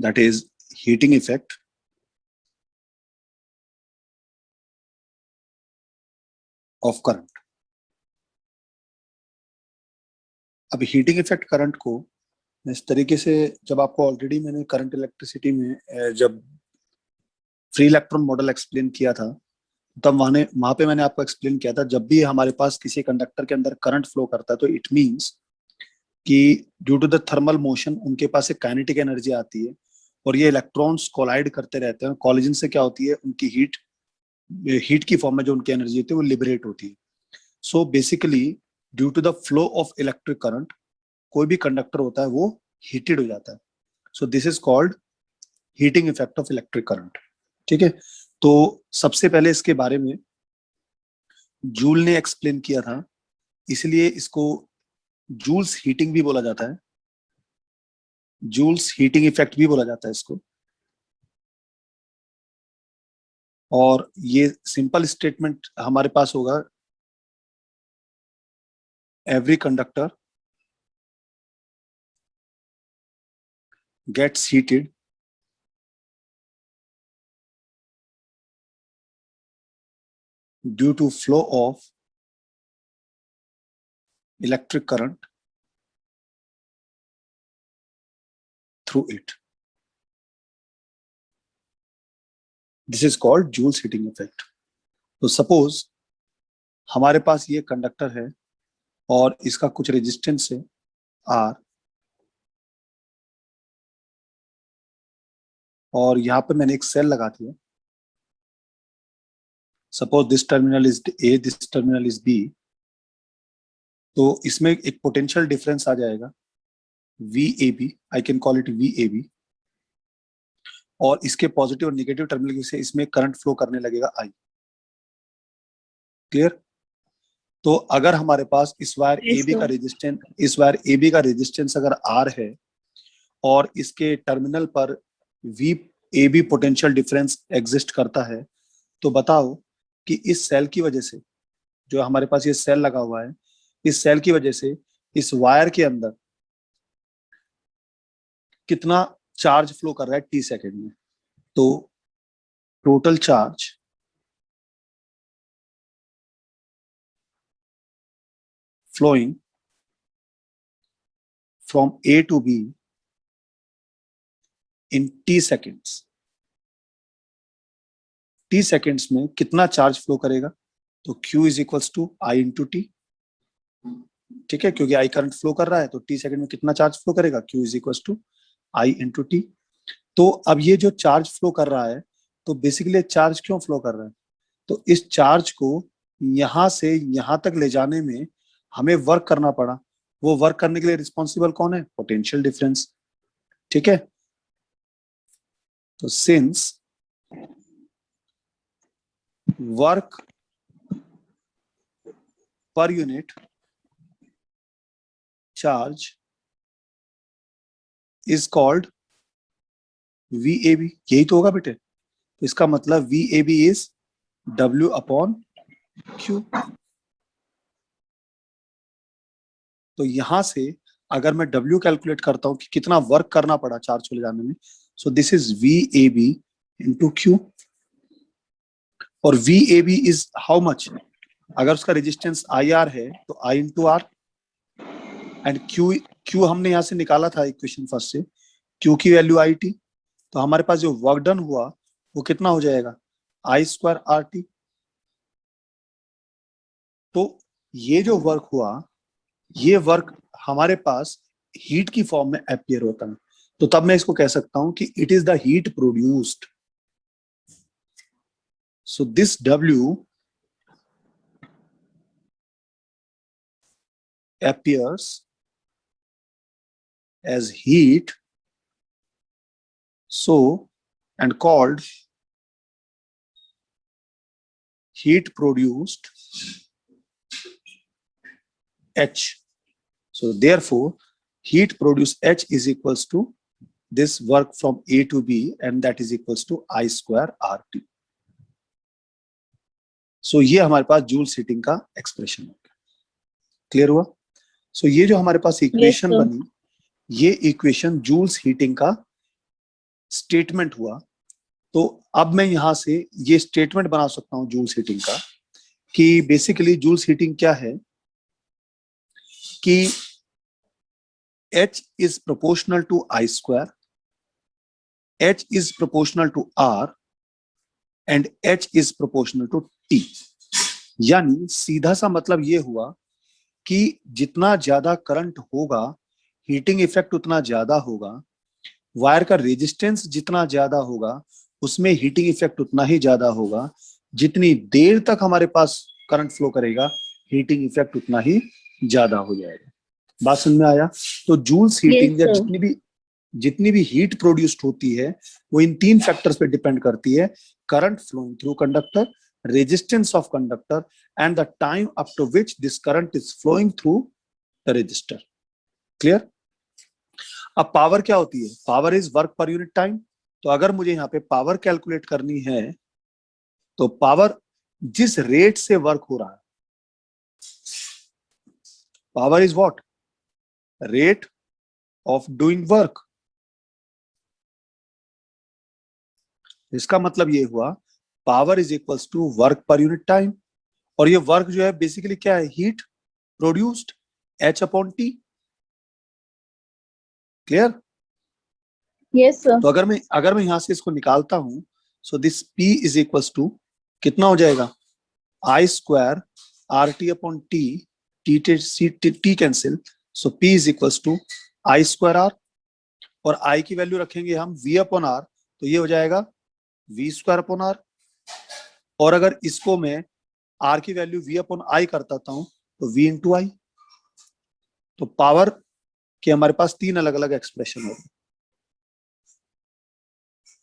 that is heating effect of current. अब heating effect current को इस तरीके से, जब आपको ऑलरेडी मैंने करंट इलेक्ट्रिसिटी में जब फ्री इलेक्ट्रॉन मॉडल एक्सप्लेन किया था, तब वहां पे मैंने आपको एक्सप्लेन किया था, जब भी हमारे पास किसी कंडक्टर के अंदर करंट फ्लो करता है तो इट मींस कि due to the thermal motion उनके पास एक काइनेटिक एनर्जी आती है और ये इलेक्ट्रॉन्स कोलाइड करते रहते हैं। कोलिजन से क्या होती है, उनकी हीट की फॉर्म में जो उनकी एनर्जी होती है वो लिबरेट होती है। So basically due to the flow of electric current कोई भी कंडक्टर होता है वो हीटेड हो जाता है। So this is called heating effect of electric current. ठीक है, तो सबसे पहले इसके बारे में जूल ने एक्सप्लेन किया था, इसलिए इसको जूल्स हीटिंग भी बोला जाता है, जूल्स हीटिंग इफेक्ट भी बोला जाता है इसको। और ये सिंपल स्टेटमेंट हमारे पास होगा, every conductor gets heated due to flow of electric current through it. This is called Joule's heating effect. तो सपोज हमारे पास ये कंडक्टर है और इसका कुछ रेजिस्टेंस है R, और यहाँ पे मैंने एक सेल लगा दिया। Suppose this terminal is A, this terminal is B, तो इसमें एक पोटेंशियल डिफरेंस आ जाएगा VAB, I can call it VAB, और इसके पॉजिटिव और नेगेटिव टर्मिनल से इसमें करंट फ्लो करने लगेगा I। क्लियर? तो अगर हमारे पास इस वायर AB का रेजिस्टेंस अगर R है और इसके टर्मिनल पर VAB पोटेंशियल डिफरेंस एग्जिस्ट करता है, तो बताओ कि इस सेल की वजह से, जो हमारे पास ये सेल लगा हुआ है, इस सेल की वजह से इस वायर के अंदर कितना चार्ज फ्लो कर रहा है T सेकेंड में। तो total charge flowing from A to B in T seconds, T seconds में कितना चार्ज फ्लो करेगा? तो Q is equals to I into T. ठीक है, क्योंकि I करंट फ्लो कर रहा है, तो T सेकंड में कितना चार्ज फ्लो करेगा? Q is equals to I into T. तो अब ये जो चार्ज फ्लो कर रहा है, तो बेसिकली चार्ज क्यों फ्लो कर रहा है? तो इस चार्ज को यहां से यहां तक ले जाने में हमें वर्क करना पड़ा। वो वर्क करने के लिए रिस्पॉन्सिबल कौन है? Potential difference. ठीक है, तो since work per unit charge is called VAB, यही तो होगा बेटे। तो इसका मतलब VAB is W upon Q। तो यहां से अगर मैं W कैलकुलेट करता हूं कि कितना वर्क करना पड़ा चार्ज को ले जाने में, so this is VAB into Q। और VAB इज हाउ मच? अगर उसका रेजिस्टेंस IR है तो I into R, and Q हमने यहां से निकाला था इक्वेशन फर्स्ट से, Q की वैल्यू IT। तो हमारे पास जो वर्क डन हुआ वो कितना हो जाएगा? I square RT। तो ये जो वर्क हुआ, ये वर्क हमारे पास हीट की फॉर्म में अपीयर होता है। तो तब मैं इसको कह सकता हूं कि it is the heat produced. So this W appears as heat, so and called heat produced H. So therefore heat produced H is equals to this work from A to B, and that is equals to I square RT. So ये हमारे पास joules heating का expression हो गया। Clear हुआ? सो ये जो हमारे पास equation बनी, ये इक्वेशन जूल्स हीटिंग का स्टेटमेंट हुआ, तो अब मैं यहां से ये स्टेटमेंट बना सकता हूं जूल्स हीटिंग का, कि बेसिकली जूल्स हीटिंग क्या है कि H is proportional to I square, H is proportional to R and H is proportional to T। यानी सीधा सा मतलब ये हुआ कि जितना ज्यादा करंट होगा हीटिंग इफेक्ट उतना ज्यादा होगा, वायर का रेजिस्टेंस जितना ज्यादा होगा उसमें हीटिंग इफेक्ट उतना ही ज्यादा होगा, जितनी देर तक हमारे पास करंट फ्लो करेगा हीटिंग इफेक्ट उतना ही ज्यादा हो जाएगा। बात समझ में आया? तो जूल्स हीटिंग या जितनी भी हीट प्रोड्यूस्ड होती है वो इन तीन फैक्टर्स पे डिपेंड करती है: current flowing through conductor, resistance of conductor and the time up to which this current is flowing through the resistor. Clear? अब पावर क्या होती है? Power is work per unit time. तो अगर मुझे यहाँ पे पावर कैलकुलेट करनी है तो पावर जिस रेट से वर्क हो रहा है, power is what? Rate of doing work. इसका मतलब ये हुआ power is equals to work per unit time, और ये वर्क जो है बेसिकली क्या है? Heat produced, H upon T। Clear? Yes sir. तो अगर मैं यहां से इसको निकालता हूं, so this P is equals to कितना हो जाएगा? I square RT upon T, T cancel, so P is equals to I square R, और I की वैल्यू रखेंगे हम V अपॉन R, तो ये हो जाएगा V स्क्वायर अपॉन R। और अगर इसको मैं R की वैल्यू V अपॉन I करता हूं तो V इंटू आई। तो पावर के हमारे पास तीन अलग अलग एक्सप्रेशन होगी।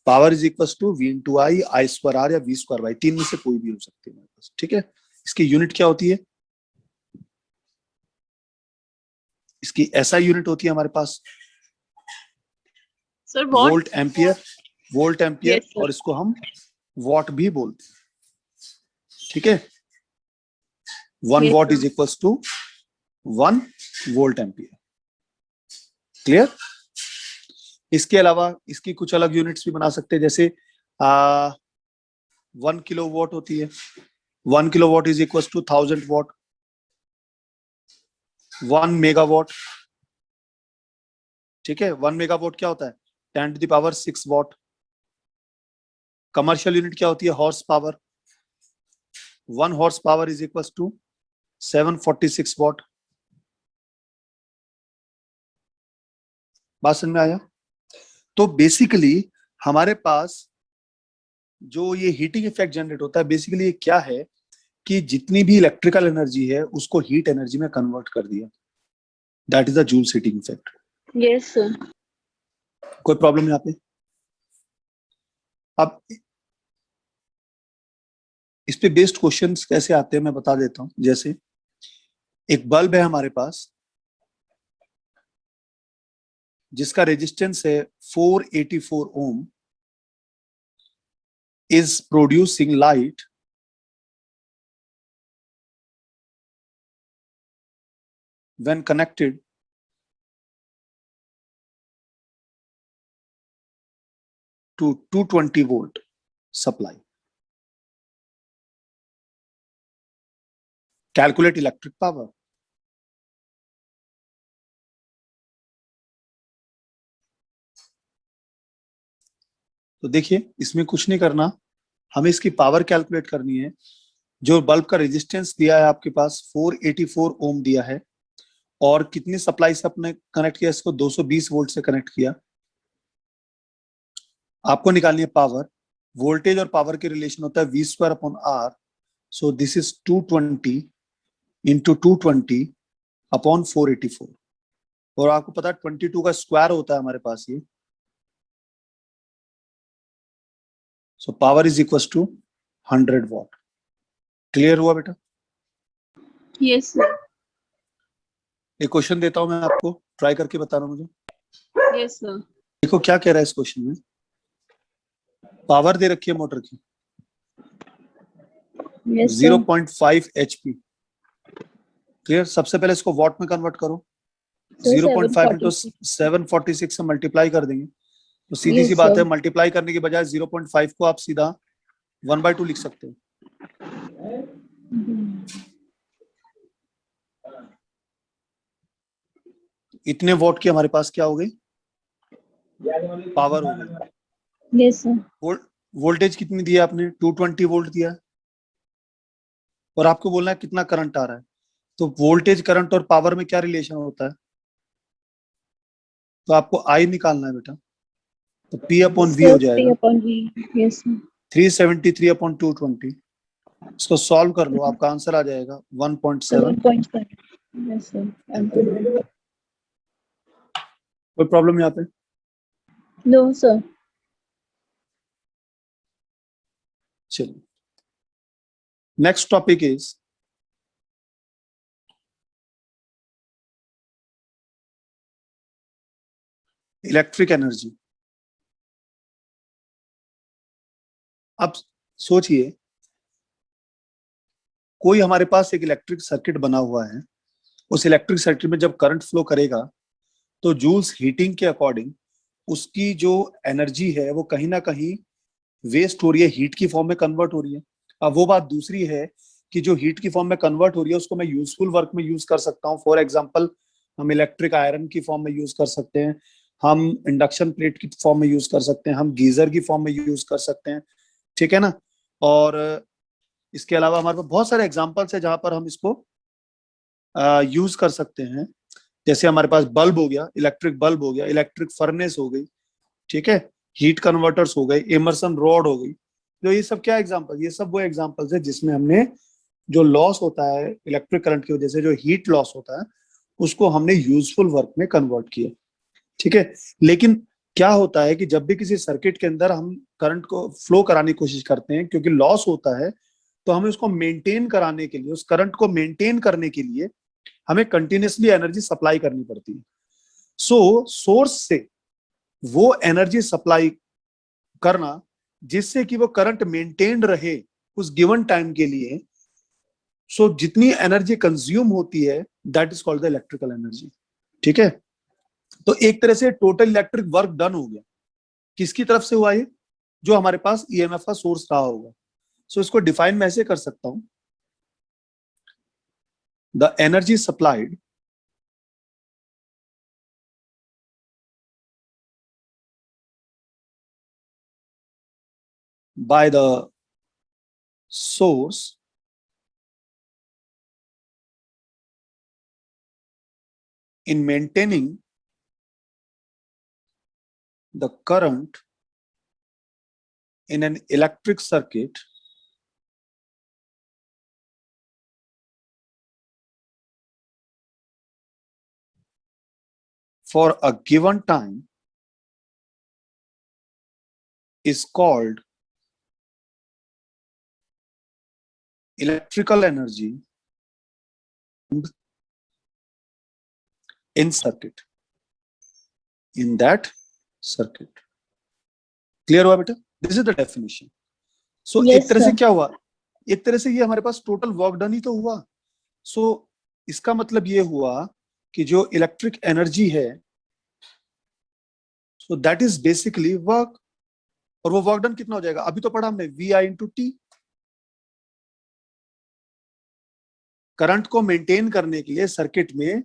Power is equal to V into I square R या V स्क्वायर वाई, तीन में से कोई भी हो सकती है हमारे पास। ठीक है? इसकी यूनिट क्या होती है? इसकी SI यूनिट होती है हमारे पास sir volt ampere, volt ampere, Yes, sir. और इसको हम वॉट भी बोलते हैं। ठीक है? 1 Yes, watt sir. Is equal to 1 volt ampere. Clear? इसके अलावा इसकी कुछ अलग यूनिट्स भी बना सकते हैं, जैसे 1 किलो वॉट होती है, 1 kilowatt is equal to 1000 watt. 1 megawatt, ठीक है, 1 मेगावाट क्या होता है? 10 to the power 6 watt. Commercial unit क्या होती है? Horsepower. 1 horsepower is equal to 746 watt. बात समझ में आया? तो बेसिकली हमारे पास जो ये हीटिंग इफेक्ट जनरेट होता है, बेसिकली ये क्या है कि जितनी भी इलेक्ट्रिकल एनर्जी है उसको हीट एनर्जी में कन्वर्ट कर दिया। That is the Joule's heating effect. Yes, sir. कोई प्रॉब्लम यहाँ पे? अब इस पे बेस्ड क्वेश्चंस कैसे आते हैं मैं बता देता हूं। जैसे एक बल्ब है हमारे पास जिसका रेजिस्टेंस है 484 ओम, is producing light when connected to 220 volt supply. Calculate electric power. तो देखिए इसमें कुछ नहीं करना, हमें इसकी पावर कैलकुलेट करनी है। जो बल्ब का रेजिस्टेंस दिया है आपके पास 484 ओम दिया है, और कितनी सप्लाई से आपने कनेक्ट किया? इसको 220 वोल्ट से कनेक्ट किया। आपको निकालनी है पावर। वोल्टेज और पावर के रिलेशन होता है V square upon R। So this is 220 into 220 upon 484, और आपको पता है 22 का स्क्वायर होता है हमारे पास ये। So power is equal to 100 watt. Clear हुआ बेटा? Yes, sir. एक क्वेश्चन देता हूं मैं आपको, ट्राई करके बताना मुझे। Yes, sir. देखो क्या कह रहा है इस क्वेश्चन में। पावर दे रखी है मोटर की Yes, sir. 0.5 HP। क्लियर? सबसे पहले इसको वॉट में कन्वर्ट करो। Sir, 0.5 into 746. 746 से मल्टीप्लाई कर देंगे तो सीधी सी Yes, बात है, sir. मल्टीप्लाई करने के बजाय 0.5 को आप सीधा 1/2 लिख सकते हो। इतने वोट की हमारे पास क्या हो गई, पावर हो गई। Yes, sir. वोल्टेज कितनी दी है आपने, 220 वोल्ट दिया है, और आपको बोलना है कितना करंट आ रहा है। तो वोल्टेज, करंट और पावर में क्या रिलेशन होता है, तो आपको आई निकालना है बेटा, तो P अपॉन V Sir, हो P जाएगा upon V. Yes, sir. 373 upon 220। इसको सॉल्व कर लो, आपका आंसर आ जाएगा 1.7। 1.5. Yes, sir. कोई प्रॉब्लम यहाँ पे? No, sir. चलिए, next topic is electric energy. अब सोचिए, कोई हमारे पास एक इलेक्ट्रिक सर्किट बना हुआ है, उस इलेक्ट्रिक सर्किट में जब करंट फ्लो करेगा तो जूल्स हीटिंग के अकॉर्डिंग उसकी जो एनर्जी है वो कहीं ना कहीं वेस्ट हो रही है, हीट की फॉर्म में कन्वर्ट हो रही है। अब वो बात दूसरी है कि जो हीट की फॉर्म में कन्वर्ट हो रही है उसको मैं यूजफुल वर्क में यूज कर सकता हूँ। फॉर एग्जांपल, हम इलेक्ट्रिक आयरन की फॉर्म में यूज कर सकते हैं, हम इंडक्शन प्लेट की फॉर्म में यूज कर सकते हैं, हम गीजर की फॉर्म में यूज कर सकते हैं, ठीक है ना। और इसके अलावा हमारे पास बहुत सारे एग्जाम्पल्स है जहां पर हम इसको यूज कर सकते हैं। जैसे हमारे पास बल्ब हो गया, इलेक्ट्रिक बल्ब हो गया, इलेक्ट्रिक फर्नेस हो गई, ठीक है, हीट कन्वर्टर्स हो गए, इमर्सन रॉड हो गई। तो ये सब क्या एग्जांपल, ये सब वो एग्जांपल्स है जिसमें हमने जो लॉस होता है इलेक्ट्रिक करंट की वजह से, जो हीट लॉस होता है, उसको हमने यूजफुल वर्क में कन्वर्ट किया, ठीक है। लेकिन क्या होता है कि जब भी किसी सर्किट के अंदर हम करंट को फ्लो कराने की कोशिश करते हैं, क्योंकि लॉस होता है, तो हमें उसको मेंटेन कराने के लिए, उस करंट को मेंटेन करने के लिए हमें कंटिन्यूसली एनर्जी सप्लाई करनी पड़ती है। सो सोर्स से वो एनर्जी सप्लाई करना जिससे कि वो करंट मेंटेन्ड रहे उस गिवन टाइम के लिए, सो जितनी एनर्जी कंज्यूम होती है that is called the electrical energy, ठीक है। तो एक तरह से टोटल इलेक्ट्रिक वर्क डन हो गया। किसकी तरफ से हुआ ये, जो हमारे पास ईएमएफ का सोर्स रहा होगा। सो इसको डिफाइन मैं ऐसे कर सकता हूं, the energy supplied by the source in maintaining the current in an electric circuit for a given time is called electrical energy in circuit, in that circuit। Clear हुआ बेटा? This is the definition. So Yes, एक तरह से sir. क्या हुआ, एक तरह से ये हमारे पास टोटल वर्क डन ही तो हुआ। सो इसका मतलब ये हुआ कि जो इलेक्ट्रिक एनर्जी है, so that is basically work. और वो वर्क डन कितना हो जाएगा, अभी तो पढ़ा हमने, V I into T. Current को मेंटेन करने के लिए सर्किट में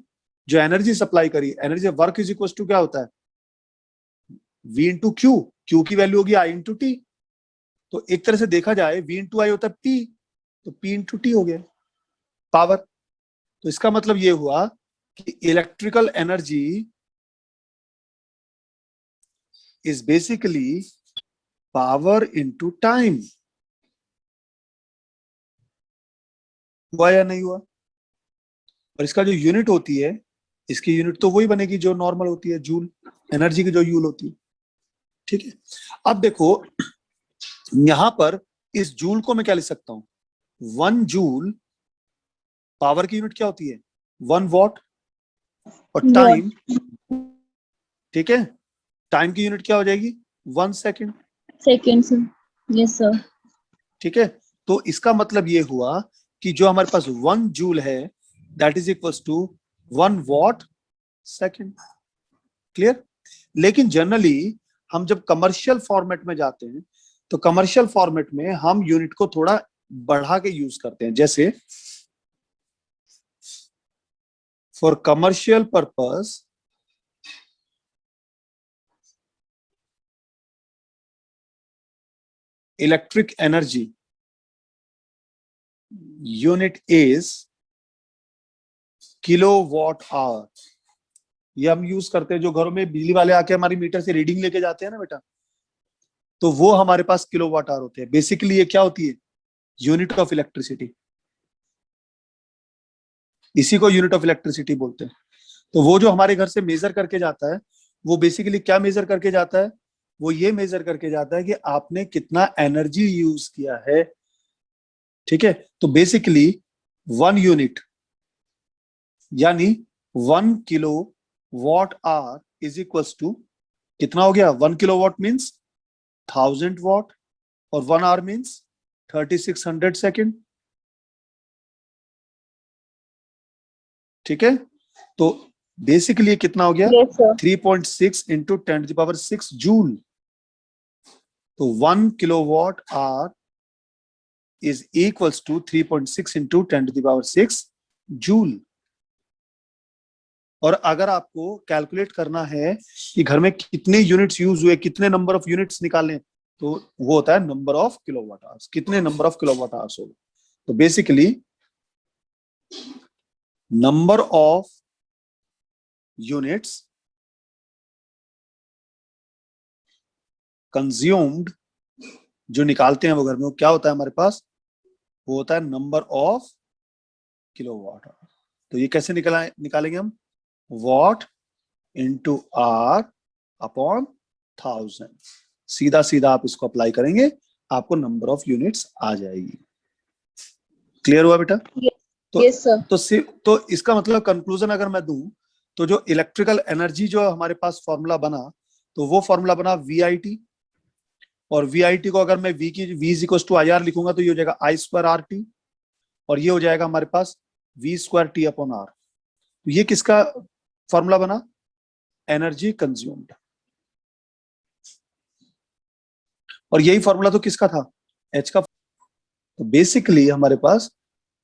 जो एनर्जी सप्लाई करी, energy work is equal to क्या होता है, वी इंटू क्यू। क्यू की वैल्यू होगी आई इंटू टी। तो एक तरह से देखा जाए वी इंटू आई होता है पी, तो पी इंटू टी हो गया पावर। तो इसका मतलब ये हुआ कि electrical energy is basically power into time. हुआ या नहीं हुआ? और इसका जो यूनिट होती है, इसकी यूनिट तो वही बनेगी जो नॉर्मल होती है, जूल, एनर्जी की जो यूल होती है, ठीक है। अब देखो यहां पर इस जूल को मैं क्या लिख सकता हूं, 1 जूल, पावर की यूनिट क्या होती है 1 वॉट, और Watt. टाइम, ठीक है, टाइम की यूनिट क्या हो जाएगी 1 second, Seconds, sir. Yes, sir. ठीक है। तो इसका मतलब ये हुआ कि जो हमारे पास 1 जूल है that is equal to 1 watt second. Clear? लेकिन जनरली हम जब कमर्शियल फॉर्मेट में जाते हैं तो कमर्शियल फॉर्मेट में हम यूनिट को थोड़ा बढ़ा के यूज करते हैं, जैसे for commercial purpose electric energy unit is kilowatt hour. ये हम यूज करते हैं, जो घरों में बिजली वाले आके हमारी मीटर से रीडिंग लेके जाते हैं ना बेटा, तो वो हमारे पास किलोवाट आवर होते हैं। बेसिकली ये क्या होती है? Unit of electricity. इसी को यूनिट ऑफ इलेक्ट्रिसिटी बोलते हैं। तो वो जो हमारे घर से मेजर करके जाता है, वो बेसिकली क्या मेजर करके जाता है? वो ये मेजर करके जाता है कि आपने कितना एनर्जी यूज किया है। ठीक है, तो बेसिकली 1 यूनिट यानी 1 kilowatt hour is equals to कितना हो गया? 1 किलोवाट मीन्स 1000 वाट, और 1 आवर मीन्स 3600 सेकेंड। ठीक है, तो बेसिकली कितना हो गया? Yes, sir. 3.6 into 10⁶ joule. तो 1 kilowatt hour is equals to 3.6 into 10⁶ joule. और अगर आपको कैलकुलेट करना है कि घर में कितने यूनिट्स यूज हुए, कितने नंबर ऑफ यूनिट्स निकालने, तो वो होता है नंबर ऑफ किलोवाट आवर्स। कितने नंबर ऑफ किलोवाट आवर्स हो गए? तो basically number of units consumed जो निकालते हैं वो घर में, वो क्या होता है हमारे पास? वो होता है नंबर ऑफ किलोवाट आवर। तो ये कैसे निकालेंगे हम? Watt into R upon 1000। सीधा सीधा आप इसको अप्लाई करेंगे, आपको नंबर ऑफ यूनिट्स आ जाएगी। क्लियर हुआ बेटा? तो Yes, sir. तो इसका मतलब कंक्लूजन अगर मैं दूं, तो जो इलेक्ट्रिकल एनर्जी जो हमारे पास फॉर्मूला बना, तो वो फॉर्मूला बना VIT। और VIT को अगर मैं V is equal to IR लिखूंगा तो ये हो जाएगा I²RT, और ये हो जाएगा हमारे पास V²T अपॉन R। तो ये किसका फॉर्मूला बना? Energy consumed. और यही फॉर्मूला तो किसका था? H का। तो बेसिकली हमारे पास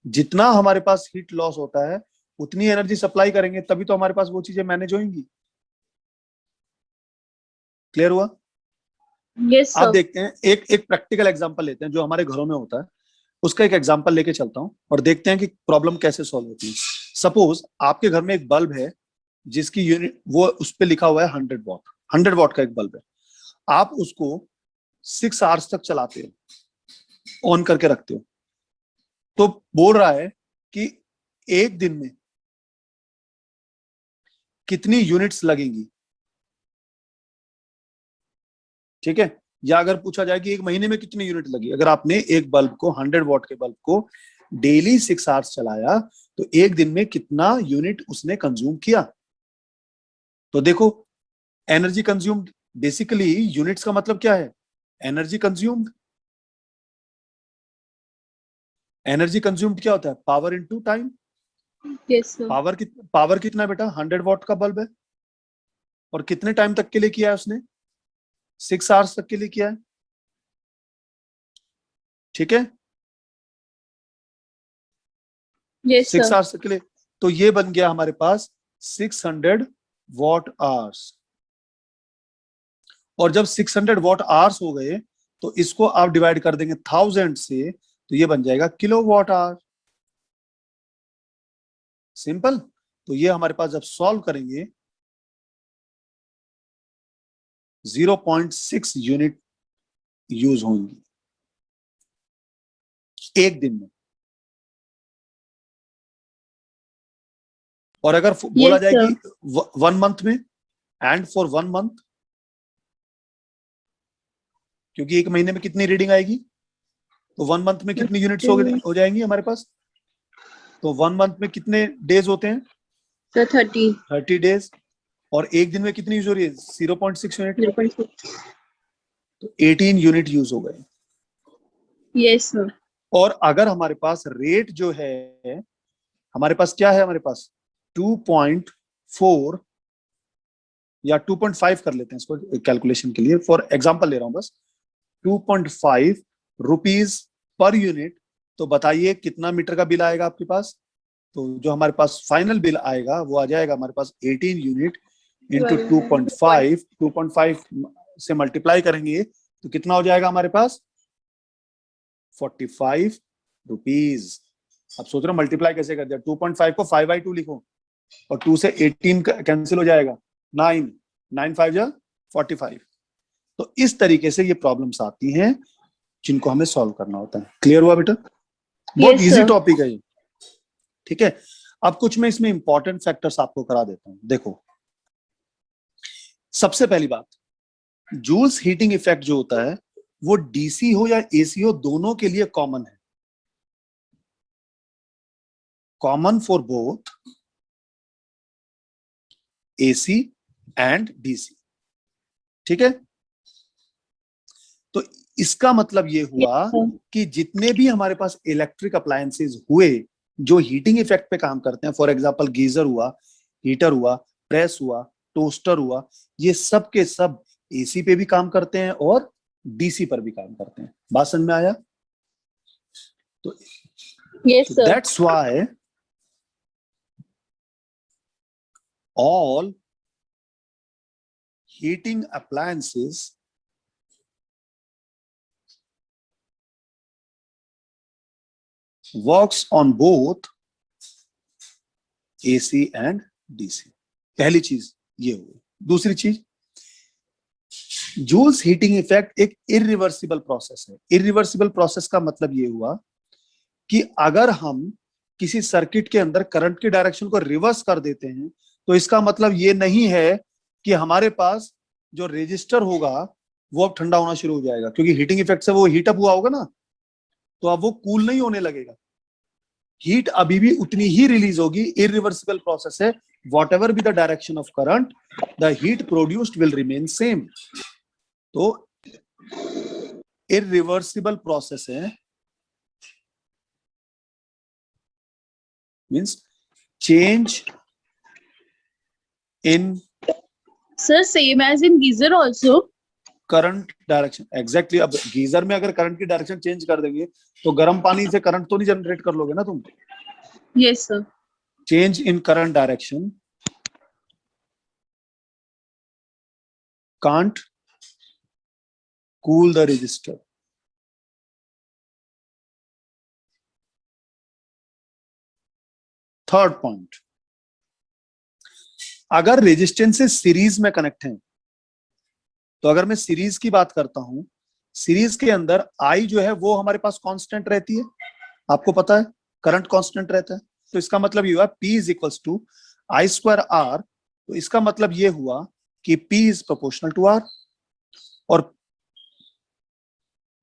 जितना हमारे पास हीट लॉस होता है उतनी एनर्जी सप्लाई करेंगे, तभी तो हमारे पास वो चीजें मैनेज होंगी। क्लियर हुआ? Yes, आप sir. देखते हैं, एक एक प्रैक्टिकल एग्जांपल लेते हैं जो हमारे घरों में होता है, उसका एक एग्जांपल लेके चलता हूं और देखते हैं कि प्रॉब्लम कैसे सॉल्व होती है। सपोज आपके घर में एक बल्ब है जिसकी यूनिट, वो उस पर लिखा हुआ है 100 वॉट। 100 वॉट का एक बल्ब है। आप उसको 6 आवर्स तक चलाते हो, ऑन करके रखते हो, तो बोल रहा है कि एक दिन में कितनी यूनिट्स लगेंगी। ठीक है, या अगर पूछा जाए कि एक महीने में कितनी यूनिट लगी, अगर आपने एक बल्ब को 100 वॉट के बल्ब को डेली 6 आवर्स चलाया तो एक दिन में कितना यूनिट उसने कंज्यूम किया। तो देखो, एनर्जी कंज्यूम्ड, बेसिकली यूनिट्स का मतलब क्या है? Energy consumed. एनर्जी कंज्यूम्ड क्या होता है? Power into time. Yes, sir. Power कितना है बेटा? 100 वॉट का बल्ब है, और कितने टाइम तक के लिए किया है उसने? 6 आवर्स तक के लिए किया है। ठीक है, Yes, 6 sir. आवर्स तक के लिए। तो ये बन गया हमारे पास 600 वॉट आवर्स। और जब 600 वॉट आवर्स हो गए तो इसको आप डिवाइड कर देंगे 1000 से, तो ये बन जाएगा किलोवाट आवर। सिंपल। तो ये हमारे पास जब सॉल्व करेंगे 0.6 यूनिट यूज होंगी एक दिन में। और अगर बोला Yes, जाए sir. कि 1 मंथ में, एंड फॉर 1 मंथ, क्योंकि एक महीने में कितनी रीडिंग आएगी, तो 1 मंथ में कितनी यूनिट्स हो जाएंगी हमारे पास। तो 1 मंथ में कितने डेज होते हैं? Sir, 30. 30 डेज। और एक दिन में कितनी यूज हो रही है? 0.6 यूनिट। 0.6. तो 18 यूनिट यूज हो गए। Yes, sir. और अगर हमारे पास रेट जो है, हमारे पास क्या है? हमारे पास 2.4 या 2.5 कर लेते हैं इसको कैलकुलेशन के लिए, फॉर एग्जांपल ले रहा हूं बस, 2.5 रुपीज पर यूनिट। तो बताइए कितना मीटर का बिल आएगा आपके पास। तो जो हमारे पास फाइनल बिल आएगा वो आ जाएगा हमारे पास 18 यूनिट इंटू 2.5, 2.5 से मल्टीप्लाई करेंगे तो कितना हो जाएगा हमारे पास 45 रुपीज। अब सोच रहे हो मल्टीप्लाई कैसे कर दिया, 2.5 को 5/2 लिखो और 2 से 18 कैंसिल हो जाएगा, 9, 9 5 जा 45। तो इस तरीके से ये प्रॉब्लम्स आती हैं जिनको हमें सॉल्व करना होता है। क्लियर हुआ बेटा? बहुत इजी टॉपिक है ये, ठीक है। अब कुछ मैं इसमें इंपॉर्टेंट फैक्टर्स आपको करा देता हूं। देखो, सबसे पहली बात, जूल्स हीटिंग इफेक्ट जो होता है वो डीसी हो या एसी हो दोनों के लिए कॉमन है, common for both AC and DC, ठीक है। तो इसका मतलब ये हुआ कि जितने भी हमारे पास इलेक्ट्रिक अप्लायंसेस हुए जो हीटिंग इफेक्ट पे काम करते हैं, फॉर एग्जांपल गीजर हुआ, हीटर हुआ, प्रेस हुआ, टोस्टर हुआ, ये सब के सब एसी पे भी काम करते हैं और डीसी पर भी काम करते हैं। बात समझ में आया? तो that's why all heating appliances works on both AC and DC। पहली चीज ये हुई। दूसरी चीज, जूल्स हीटिंग इफेक्ट एक इरिवर्सिबल प्रोसेस है। इरिवर्सिबल प्रोसेस का मतलब ये हुआ कि अगर हम किसी सर्किट के अंदर करंट की डायरेक्शन को रिवर्स कर देते हैं तो इसका मतलब ये नहीं है कि हमारे पास जो रेजिस्टर होगा वो अब ठंडा होना शुरू हो जाएगा, क्योंकि हीटिंग इफेक्ट से वो हीट अप हुआ होगा ना, तो अब वो कूल नहीं होने लगेगा। हीट अभी भी उतनी ही रिलीज होगी, इरिवर्सिबल प्रोसेस है। What ever be the direction of current, the heat produced will remain same. तो इरिवर्सिबल प्रोसेस है, means change in Sir, same as in geyser also. Current direction. Exactly. अब geyser में अगर current की direction change कर देंगे तो गर्म पानी से करंट तो नहीं जनरेट कर लोगे ना तुम। Yes, sir. Change in current direction can't cool the resistor. Third point, अगर रेजिस्टेंसेस सीरीज में कनेक्ट हैं, तो अगर मैं सीरीज की बात करता हूं, सीरीज के अंदर आई जो है वो हमारे पास कांस्टेंट रहती है, आपको पता है करंट कांस्टेंट रहता है। तो इसका मतलब ये हुआ P is equals to I square R. तो इसका मतलब ये हुआ कि P is proportional to R, और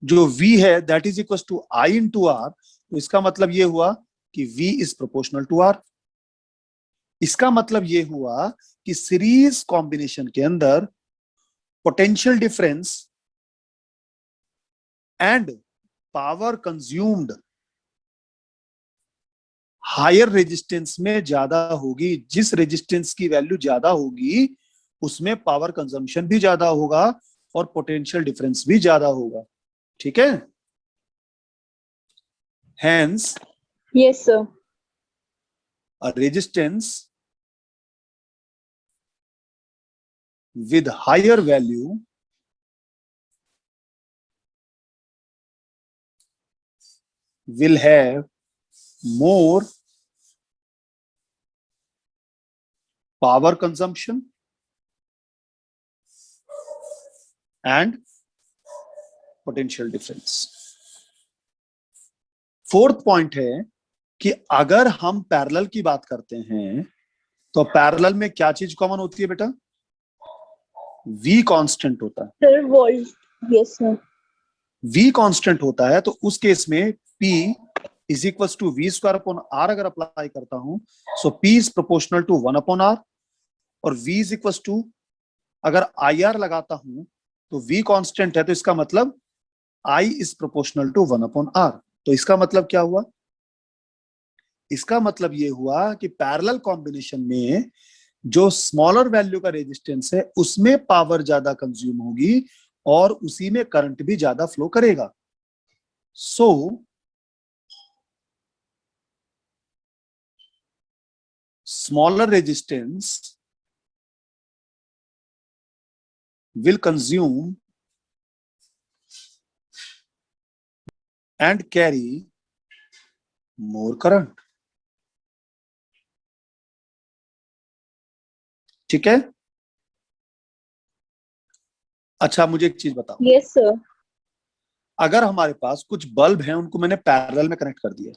जो V है that is equals to I into R. तो इसका मतलब ये हुआ कि V is proportional to R. इसका मतलब ये हुआ कि सीरीज कॉम्बिनेशन के अंदर potential difference and power consumed higher resistance में ज्यादा होगी। जिस रेजिस्टेंस की वैल्यू ज्यादा होगी उसमें पावर कंजम्पशन भी ज्यादा होगा और पोटेंशियल डिफरेंस भी ज्यादा होगा, ठीक है। Hence Yes, sir. a resistance with higher value will have more power consumption and potential difference। Fourth point है कि अगर हम पैरेलल की बात करते हैं तो पैरेलल में क्या चीज कॉमन होती है बेटा? V कांस्टेंट होता है। Sir, volt. Yes, sir. V constant होता है तो उस केस में P is equal to V square upon R अगर अप्लाई करता हूं, so P is proportional to 1 upon R, और V इज इक्वल टू अगर आई आर लगाता हूं तो V कांस्टेंट है तो इसका मतलब I is proportional to 1 upon R. तो इसका मतलब क्या हुआ? इसका मतलब ये हुआ कि पैरेलल कॉम्बिनेशन में जो स्मॉलर वैल्यू का रेजिस्टेंस है उसमें पावर ज्यादा कंज्यूम होगी और उसी में करंट भी ज्यादा फ्लो करेगा. सो smaller resistance will consume and carry more current. ठीक है. अच्छा, मुझे एक चीज बताओ. Yes, sir. अगर हमारे पास कुछ बल्ब हैं, उनको मैंने पैरेलल में कनेक्ट कर दिया.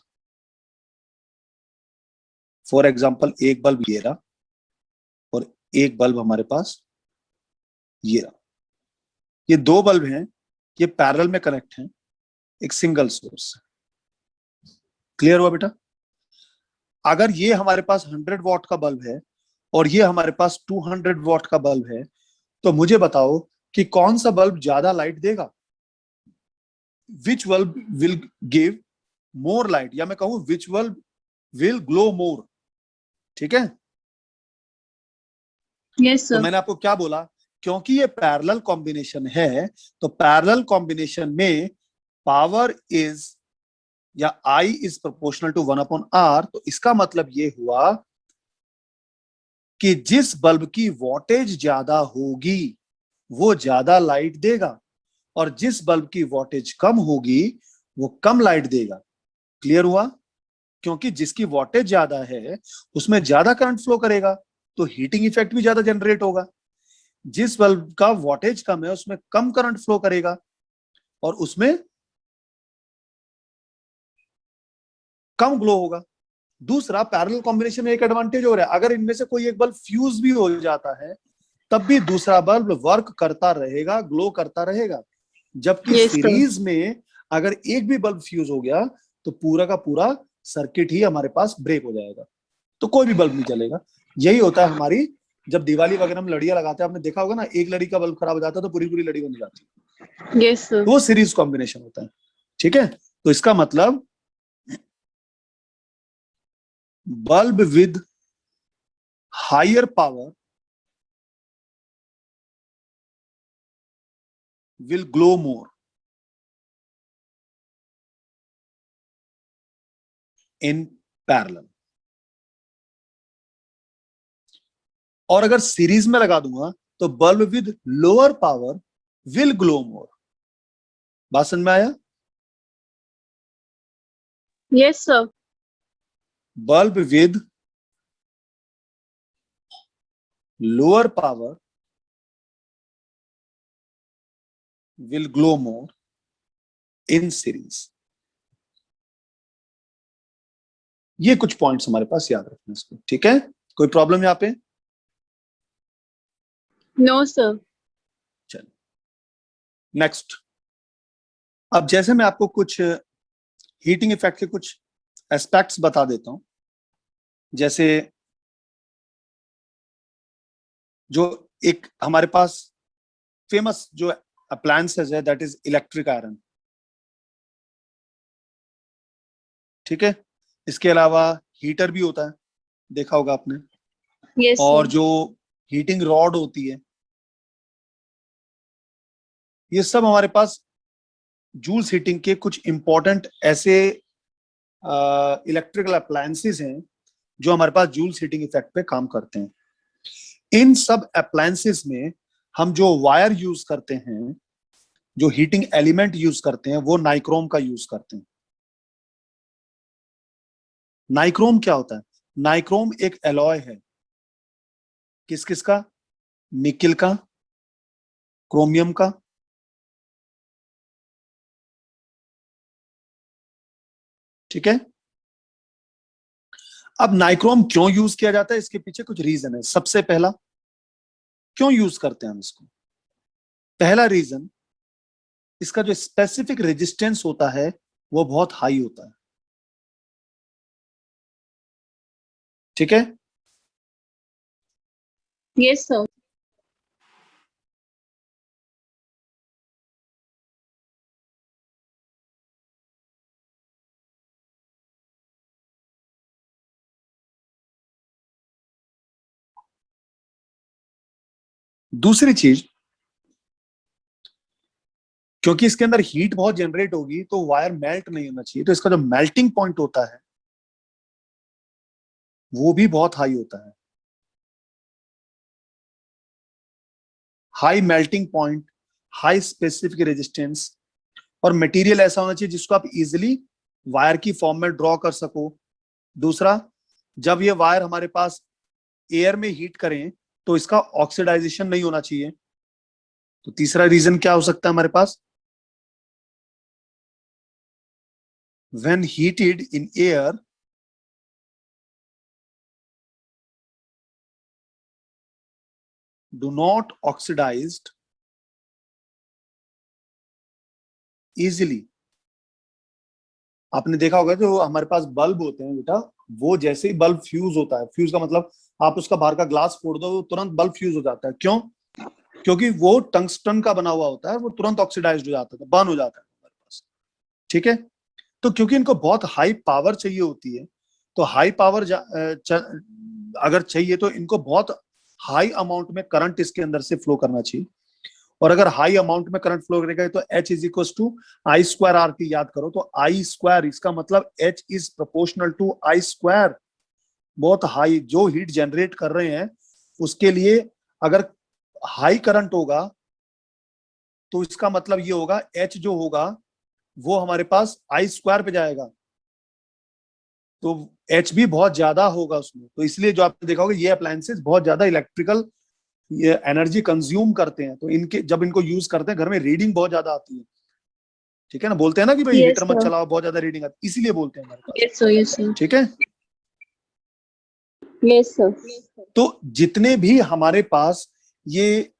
फॉर एग्जाम्पल, एक बल्ब ये रहा और एक बल्ब हमारे पास ये रहा. ये दो बल्ब हैं, ये पैरेलल में कनेक्ट हैं एक सिंगल सोर्स से. क्लियर हुआ बेटा? अगर ये हमारे पास 100 वॉट का बल्ब है और ये हमारे पास 200 वॉट का बल्ब है, तो मुझे बताओ कि कौन सा बल्ब ज्यादा लाइट देगा. Which bulb will give more light, या मैं कहूं which bulb will glow more. ठीक है. Yes, तो sir. मैंने आपको क्या बोला, क्योंकि ये पैरेलल कॉम्बिनेशन है, तो पैरेलल कॉम्बिनेशन में पावर इज या I is proportional to 1/r. तो इसका मतलब ये हुआ कि जिस बल्ब की वॉटेज ज्यादा होगी वो ज्यादा लाइट देगा और जिस बल्ब की वॉटेज कम होगी वो कम लाइट देगा. क्लियर हुआ? क्योंकि जिसकी वॉटेज ज्यादा है उसमें ज्यादा करंट फ्लो करेगा, तो हीटिंग इफेक्ट भी ज्यादा जनरेट होगा. जिस बल्ब का वॉटेज कम है उसमें कम करंट फ्लो करेगा और उसमें कम ग्लो होगा. दूसरा, पैरेलल कॉम्बिनेशन में एक एडवांटेज हो रहा है, अगर इनमें से कोई एक बल्ब फ्यूज भी हो जाता है तब भी दूसरा बल्ब वर्क करता रहेगा, ग्लो करता रहेगा. जबकि Yes, sir. सीरीज में अगर एक भी बल्ब फ्यूज हो गया तो पूरा का पूरा सर्किट ही हमारे पास ब्रेक हो जाएगा, तो कोई भी बल्ब नहीं चलेगा. यही होता है हमारी, जब दिवाली वगैरह में लड़ियां लगाते हैं, आपने देखा होगा ना, एक लड़ी का बल्ब खराब हो जाता है तो पूरी पूरी लड़ी बन जाती है. Yes, sir. तो वो सीरीज कॉम्बिनेशन होता है. ठीक है. तो इसका मतलब bulb with higher power will glow more in parallel. और अगर सीरीज में लगा दूंगा तो bulb with lower power will glow more. बात समझ में आया? Yes, sir. Bulb with lower power will glow more in series. ये कुछ पॉइंट्स हमारे पास याद रखना इसको. ठीक है. कोई प्रॉब्लम यहाँ पे? No, sir. चलो नेक्स्ट. अब जैसे मैं आपको कुछ हीटिंग इफेक्ट के कुछ एस्पेक्ट्स बता देता हूं, जैसे जो एक हमारे पास फेमस जो अप्लायंसेस है दैट इज इलेक्ट्रिक आयरन. ठीक है. इसके अलावा हीटर भी होता है, देखा होगा आपने. Yes, और sir. जो हीटिंग रॉड होती है, ये सब हमारे पास जूल्स हीटिंग के कुछ इंपॉर्टेंट ऐसे इलेक्ट्रिकल अप्लायंसेस हैं जो हमारे पास जूल्स हीटिंग इफेक्ट पे काम करते हैं. इन सब अप्लायंसेस में हम जो वायर यूज करते हैं, जो हीटिंग एलिमेंट यूज करते हैं, वो नाइक्रोम का यूज करते हैं. नाइक्रोम क्या होता है? नाइक्रोम एक एलॉय है. किस किस का? निकिल का, क्रोमियम का. ठीक है. अब नाइक्रोम क्यों यूज किया जाता है, इसके पीछे कुछ रीजन है. सबसे पहला, क्यों यूज करते हैं हम इसको? पहला रीजन, इसका जो स्पेसिफिक रेजिस्टेंस होता है वो बहुत हाई होता है. ठीक है. Yes, sir. दूसरी चीज, क्योंकि इसके अंदर हीट बहुत जनरेट होगी तो वायर मेल्ट नहीं होना चाहिए, तो इसका जो मेल्टिंग पॉइंट होता है वो भी बहुत हाई होता है। High melting point, high specific resistance, और मटेरियल ऐसा होना चाहिए जिसको आप इजीली वायर की फॉर्म में ड्रॉ कर सको। दूसरा, जब ये वायर हमारे पास एयर में हीट करें तो इसका ऑक्सीडाइजेशन नहीं होना चाहिए। तो तीसरा रीजन क्या हो सकता है हमारे पास, when heated in air do not oxidized easily. आपने देखा होगा जो हमारे पास बल्ब होते हैं बेटा, वो जैसे ही बल्ब फ्यूज होता है, फ्यूज का मतलब आप उसका बाहर का ग्लास फोड़ दो तुरंत बल्ब फ्यूज हो जाता है। क्यों? क्योंकि वो टंगस्टन का बना हुआ होता है, वो तुरंत ऑक्सीडाइज्ड हो जाता है, बर्न हो जाता है हमारे पास। ठीक है, तो क्योंकि इनको बहुत हाई पावर चाहिए होती है, तो हाई पावर अगर चाहिए तो इनको बहुत हाई अमाउंट में करंट इसके अंदर से फ्लो करना चाहिए। और अगर हाई अमाउंट में करंट फ्लो करेगा तो H is equal to I square R T. याद करो तो आई स्क्वायर, इसका मतलब H is proportional to I square. बहुत हाई जो हीट जनरेट कर रहे हैं उसके लिए अगर हाई करंट होगा तो इसका मतलब ये होगा H जो होगा वो हमारे पास आई स्क्वायर पे जाएगा, तो H भी बहुत ज्यादा होगा उसमें। तो इसलिए जो आपने देखा होगा ये अप्लायंसेस बहुत ज्यादा इलेक्ट्रिकल ये एनर्जी कंज्यूम करते हैं, तो इनके जब इनको यूज करते हैं घर में रीडिंग बहुत ज्यादा आती है। ठीक है ना, बोलते हैं ना कि भाई Yes, हीटर मत sir. चलाओ बहुत ज्यादा रीडिंग आती है, इसीलिए बोलते हैं हमारे पास। Yes, sir. Yes, sir. ठीक है, Yes, sir. तो जितने भी हमारे पास ये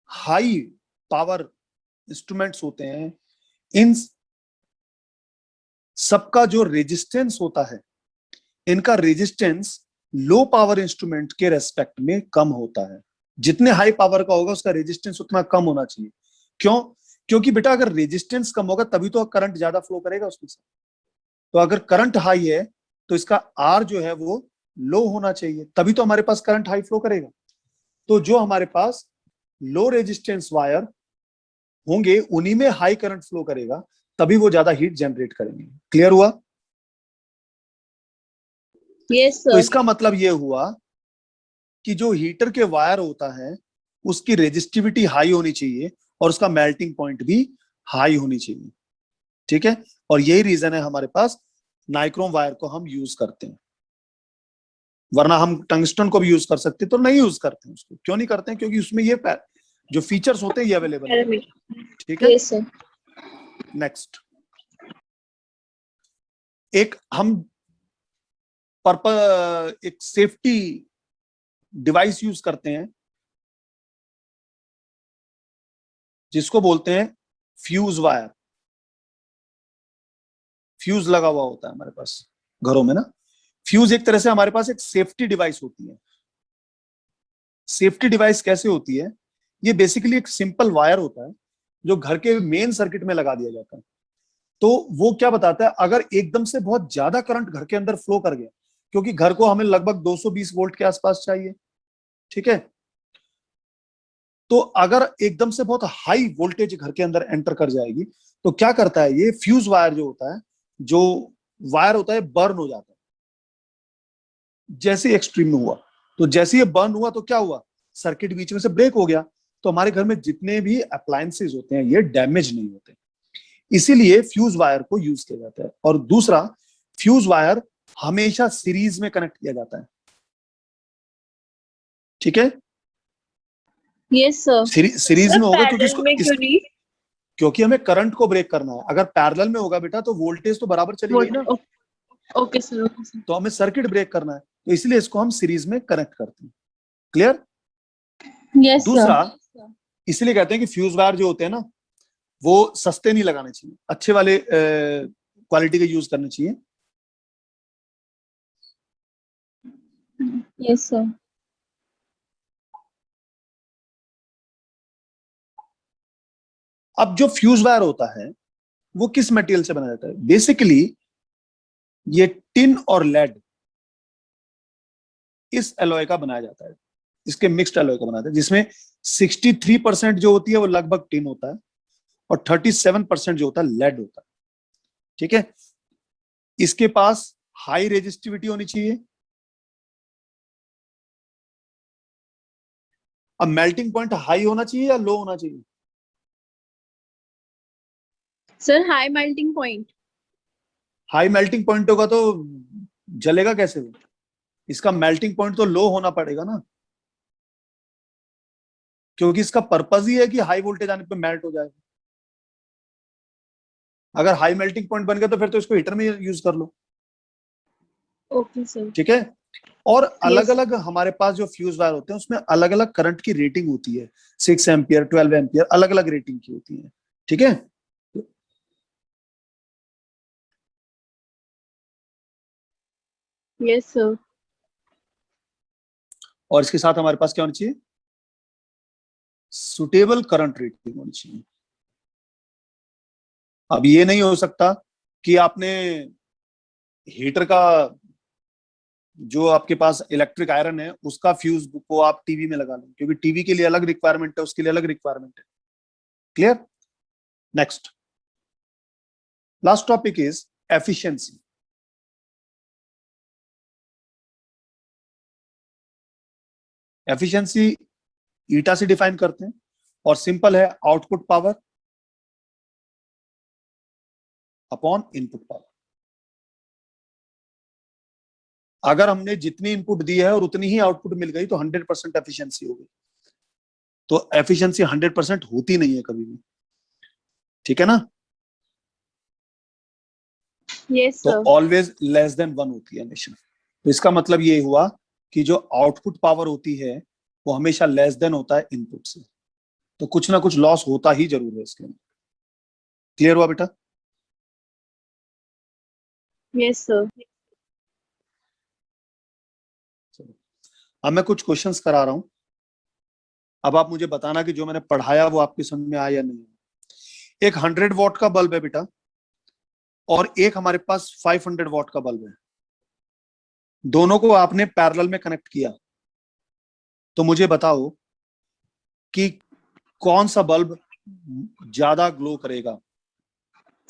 हाई पावर इंस्ट्रूमेंट्स होते हैं, इन सबका जो रेजिस्टेंस होता है, इनका रेजिस्टेंस लो पावर इंस्ट्रूमेंट के रेस्पेक्ट में कम होता है। जितने हाई पावर का होगा उसका रेजिस्टेंस उतना कम होना चाहिए। क्यों? क्योंकि बेटा अगर रेजिस्टेंस कम होगा तभी तो करंट ज्यादा फ्लो करेगा उसमें से। तो अगर करंट हाई है तो इसका आर जो है वो लो होना चाहिए, तभी तो हमारे पास करंट हाई फ्लो करेगा। तो जो हमारे पास लो रेजिस्टेंस वायर होंगे उन्हीं में हाई करंट फ्लो करेगा, तभी वो ज्यादा हीट जनरेट करेंगे। क्लियर हुआ? Yes, तो sir. इसका मतलब ये हुआ कि जो हीटर के वायर होता है उसकी रेजिस्टिविटी हाई होनी चाहिए और उसका मेल्टिंग पॉइंट भी हाई होनी चाहिए। ठीक है, और यही रीजन है हमारे पास नाइक्रोम वायर को हम यूज करते हैं, वरना हम टंगस्टन को भी यूज कर सकते तो नहीं यूज करते हैं उसको। क्यों नहीं करते हैं? क्योंकि उसमें ये जो फीचर्स होते हैं ये अवेलेबल है। Parameter. ठीक है, Yes, sir. नेक्स्ट एक हम एक सेफ्टी डिवाइस यूज करते हैं जिसको बोलते हैं फ्यूज वायर। फ्यूज लगा हुआ होता है हमारे पास घरों में ना। फ्यूज एक तरह से हमारे पास एक सेफ्टी डिवाइस होती है। सेफ्टी डिवाइस कैसे होती है? ये बेसिकली एक सिंपल वायर होता है जो घर के मेन सर्किट में लगा दिया जाता है। तो वो क्या बताता है, अगर एकदम से बहुत ज्यादा करंट घर के अंदर फ्लो कर गया, क्योंकि घर को हमें लगभग 220 वोल्ट के आसपास चाहिए। ठीक है, तो अगर एकदम से बहुत हाई वोल्टेज घर के अंदर एंटर कर जाएगी तो क्या करता है, ये फ्यूज वायर जो होता है, जो वायर होता है बर्न हो जाता है। जैसे एक्सट्रीम में हुआ, तो जैसे ये बर्न हुआ तो क्या हुआ, सर्किट बीच में से ब्रेक हो गया। तो हमारे घर में जितने भी अप्लायंसेज होते हैं ये डैमेज नहीं होते, इसीलिए फ्यूज वायर को यूज किया जाता है। और दूसरा, फ्यूज वायर हमेशा सीरीज में कनेक्ट किया जाता है। ठीक है, Yes, sir. सीरीज Sir, में होगा क्योंकि parallel में क्यों नहीं? क्योंकि हमें करंट को ब्रेक करना है। अगर पैरेलल में होगा बेटा तो वोल्टेज तो बराबर चली गई What? ना, Okay, sir. Okay, sir. तो हमें सर्किट ब्रेक करना है, तो इसलिए इसको हम सीरीज में कनेक्ट करते हैं। क्लियर? Yes, sir. दूसरा, इसलिए कहते हैं कि फ्यूज वायर जो होते हैं ना वो सस्ते नहीं लगाने चाहिए, अच्छे वाले क्वालिटी के यूज करने चाहिए। Yes, sir. अब जो फ्यूज वायर होता है वो किस मटेरियल से बना जाता है? बेसिकली ये टिन और लेड, इस एलॉय का बनाया जाता है। इसके मिक्स्ड एलॉय का बनाते हैं, जिसमें 63% जो होती है वो लगभग टिन होता है और 37% जो होता है लेड होता है। ठीक है, इसके पास हाई रेजिस्टिविटी होनी चाहिए। अब मेल्टिंग पॉइंट हाई होना चाहिए या लो होना चाहिए? Sir high melting point. High melting point होगा तो जलेगा कैसे वो? इसका मेल्टिंग पॉइंट तो लो होना पड़ेगा ना, क्योंकि इसका पर्पज ही है कि हाई वोल्टेज आने पे मेल्ट हो जाएगा। अगर हाई मेल्टिंग पॉइंट बन गया तो फिर तो इसको हीटर में यूज कर लो। Okay sir. ठीक है, और अलग यस अलग हमारे पास जो फ्यूज वायर होते हैं उसमें अलग अलग करंट की रेटिंग होती है, 6 एम्पियर 12 एम्पियर, अलग अलग रेटिंग की होती है। ठीक है, यस सर। और इसके साथ हमारे पास क्या होनी चाहिए? सुटेबल करंट रेटिंग होनी चाहिए। अब ये नहीं हो सकता कि आपने हीटर का जो आपके पास इलेक्ट्रिक आयरन है उसका फ्यूज को आप टीवी में लगा लें, क्योंकि टीवी के लिए अलग रिक्वायरमेंट है, उसके लिए अलग रिक्वायरमेंट है। Clear? Next, last topic is efficiency. Efficiency eta से डिफाइन करते हैं और सिंपल है, output power upon input power. अगर हमने जितनी इनपुट दी है और उतनी ही आउटपुट मिल गई तो 100% एफिशिएंसी हो गई। तो एफिशिएंसी 100% होती नहीं है कभी भी। ठीक है ना? यस तो सर। ऑलवेज लेस देन 1 होती है हमेशा। तो इसका मतलब ये हुआ कि जो आउटपुट पावर होती है वो हमेशा लेस देन होता है इनपुट से। तो कुछ ना कुछ लॉस होता ही जरूर है इसके अंदर। क्लियर हुआ बेटा? Yes sir. चलो, अब मैं कुछ क्वेश्चंस करा रहा हूं। अब आप मुझे बताना कि जो मैंने पढ़ाया वो आपकी समझ में आया या नहीं। एक 100 वॉट का बल्ब है बेटा, और एक हमारे पास 500 वॉट का बल्ब है। दोनों को आपने पैरेलल में कनेक्ट किया, तो मुझे बताओ कि कौन सा बल्ब ज्यादा ग्लो करेगा?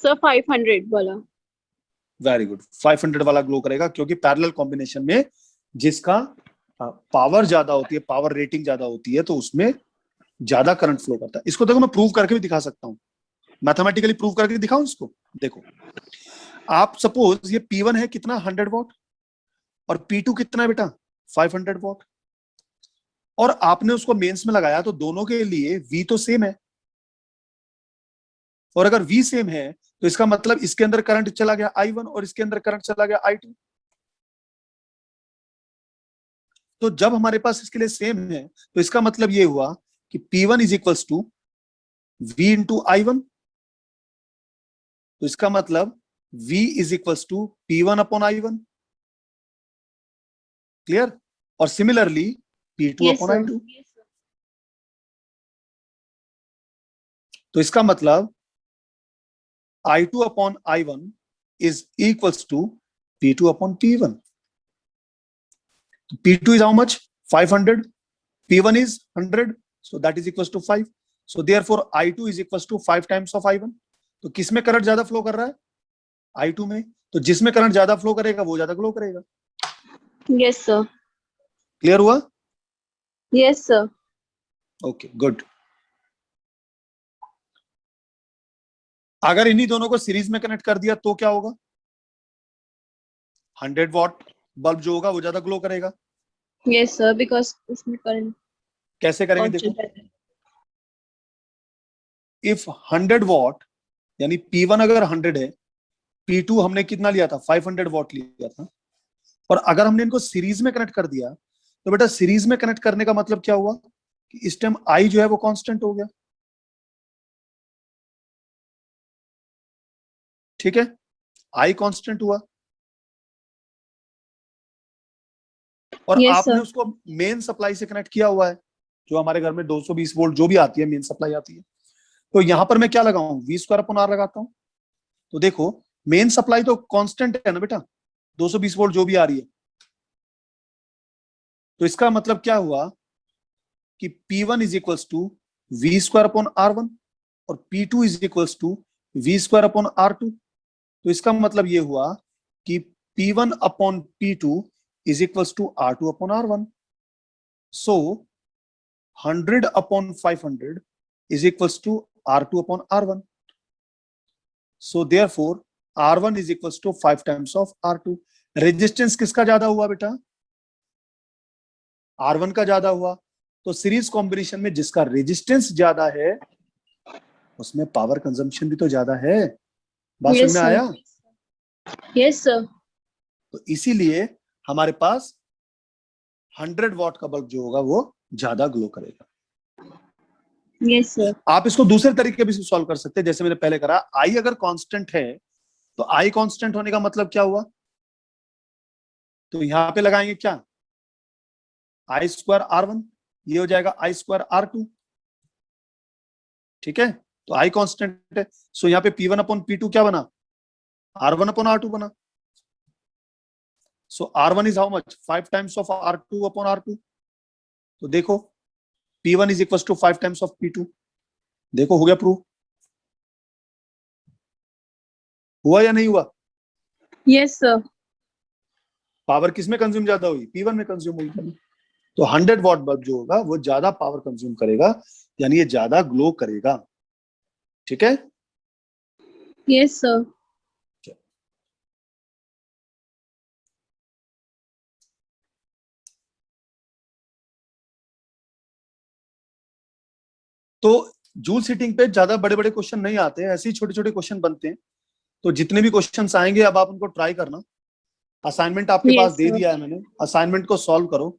सर 500 वाला। वेरी गुड, 500 वाला ग्लो करेगा, क्योंकि पैरेलल कॉम्बिनेशन में जिसका पावर ज्यादा होती है, पावर रेटिंग ज्यादा होती है, तो उसमें ज्यादा करंट फ्लो करता है। इसको देखो, मैं प्रूव करके भी दिखा सकता हूँ, मैथमेटिकली प्रूव करके दिखाऊं इसको। देखो, आप सपोज ये P1 है कितना, 100 वॉट, और P2 कितना है बेटा, 500 वॉट, और आपने उसको मेंस में लगाया, तो दोनों के लिए V तो सेम है। और अगर V सेम है तो इसका मतलब इसके अंदर करंट चला गया I1 और इसके अंदर करंट चला गया I2। तो जब हमारे पास इसके लिए सेम है तो इसका मतलब ये हुआ कि P1 is equals to V into I1। तो इसका मतलब V is equals to P1 upon I1। Clear? और similarly P2 yes upon sir. I2। तो इसका मतलब I2 upon I1 is equals to P2 upon P1। P2 is how much? 500. P1 is 100. So that is equals to 5. So therefore I2 is equals to 5 times of I1. तो किसमें current ज्यादा flow कर रहा है? I2 में। तो जिसमें current ज्यादा फ्लो करेगा वो ज्यादा ग्लो करेगा। Yes sir. क्लियर हुआ? Yes sir. Okay, good. अगर इन्हीं दोनों को सीरीज में कनेक्ट कर दिया तो क्या होगा? 100 वॉट बल्ब जो होगा वो ज्यादा ग्लो करेगा। यस सर, बिकॉज इसमें करंट कैसे करेंगे देखो, कांस्टेंट रहता है। इफ 100 वॉट यानी P1 अगर 100 है, P2 हमने कितना लिया था, 500 वॉट लिया था, और अगर हमने इनको सीरीज में कनेक्ट कर दिया, तो बेटा सीरीज में कनेक्ट करने का मतलब क्या हुआ कि इस टाइम आई जो है वो कांस्टेंट हो गया। ठीक है, आई कांस्टेंट हुआ, और यस आपने सर। उसको मेन सप्लाई से कनेक्ट किया हुआ है, जो हमारे घर में 220 वोल्ट जो भी आती है, मेन सप्लाई आती है। तो यहां पर मैं क्या लगाऊं, वी स्क्वायर अपॉन आर लगाता हूं। तो देखो, मेन सप्लाई तो कांस्टेंट है ना बेटा, 220 वोल्ट जो भी आ रही है। तो इसका मतलब क्या हुआ कि P1 is equals to V square upon R1 और P2 is equals to V square upon R2। तो इसका मतलब ये हुआ कि P1 upon P2 is equals to R2 upon R1। So 100 upon 500 is equals to R2 upon R1. So therefore R1 is equals to 5 times of R2. Resistance किसका ज्यादा हुआ बेटा? R1 का ज्यादा हुआ। तो सीरीज कॉम्बिनेशन में जिसका रेजिस्टेंस ज्यादा है उसमें पावर कंजम्पशन भी तो ज्यादा है। बात समझ में आया? Yes sir. तो इसीलिए हमारे पास 100 वॉट का बल्ब जो होगा वो ज्यादा ग्लो करेगा। Yes sir. आप इसको दूसरे तरीके भी सॉल्व कर सकते हैं, जैसे मैंने पहले करा। आई अगर कांस्टेंट है तो आई कांस्टेंट होने का मतलब क्या हुआ? तो यहां पे लगाएंगे क्या? आई स्क्वायर R1, ये हो जाएगा आई स्क्वायर R2। ठीक है, तो आई कांस्टेंट है। सो यहाँ पे P1 अपॉन P2 क्या बना? R1 अपॉन R2 बना। So R1 is how much? 5 times of R2 upon R2। तो देखो P1 is equal to 5 times of P2। देखो हो गया प्रूव? हुआ या नहीं हुआ? Yes sir. पावर किसमें कंज्यूम ज्यादा हुई? P1 में कंज्यूम हुई। तो 100 वॉट बल्ब जो होगा वो ज्यादा पावर कंज्यूम करेगा, यानी ये ज्यादा ग्लो करेगा। ठीक है? Yes sir. तो जूल सीटिंग पे ज्यादा बड़े बड़े क्वेश्चन नहीं आते हैं, ऐसे ही छोटे छोटे क्वेश्चन बनते हैं। तो जितने भी क्वेश्चंस आएंगे अब आप उनको ट्राई करना। असाइनमेंट आपके Yes, पास दे sir. दिया है मैंने, असाइनमेंट को सॉल्व करो।